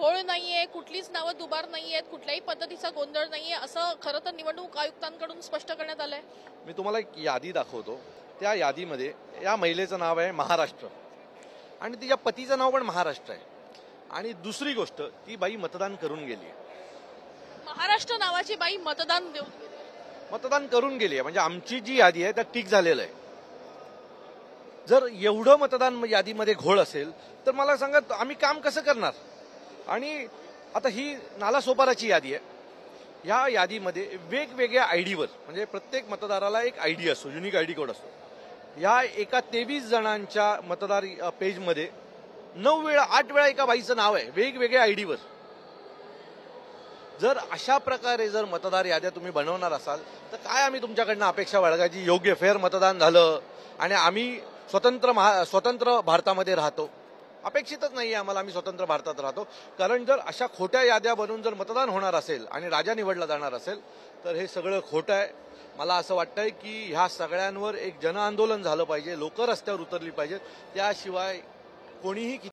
घोळ नाहीये, कुठलीच नावं दुबार नाहीयेत, कुठल्याही पद्धतीचा गोंधळ नाहीये, असं खरं तर निवडणूक आयुक्तांकडून स्पष्ट करण्यात आलंय. मी तुम्हाला एक यादी दाखवतो. त्या यादीमध्ये या महिलेचं नाव आहे महाराष्ट्र आणि तिच्या पतीचं नाव पण महाराष्ट्र आहे. आणि दुसरी गोष्ट, ती बाई मतदान करून गेली आहे. महाराष्ट्र नावाची बाई मतदान देऊन गेली. मतदान करून गेली आहे म्हणजे आमची जी यादी आहे त्यात टिक झालेलं आहे. जर एवढं मतदान यादीमध्ये घोळ असेल तर मला सांगा आम्ही काम कसं करणार. आणि आता ही नालासोपाराची यादी आहे. या यादीमध्ये वेगवेगळ्या आयडीवर म्हणजे प्रत्येक मतदाराला एक आयडी असतो, युनिक आयडी कोड असतो. या एका 23 जणांच्या मतदार पेजमध्ये 8 वेळा एका बाईचं नाव आहे वेगवेगळ्या आयडीवर. जर अशा प्रकारे जर मतदार याद्या तुम्ही बनवणार असाल तर काय आम्ही तुमच्याकडनं अपेक्षा बाळगायची. योग्य फेअर मतदान झालं आणि आम्ही स्वतंत्र भारतामध्ये राहतो. अपेक्षितच नाही आम्हाला, आम्ही स्वतंत्र भारतात राहतो. कारण जर अशा खोट्या याद्या बनवून जर मतदान होणार असेल आणि राजा निवडला जाणार असेल तर हे सगळं खोटं आहे. मला असं वाटतंय की ह्या सगळ्यांवर एक जनआंदोलन झालं पाहिजे, लोक रस्त्यावर उतरली पाहिजेत. त्याशिवाय कोणीही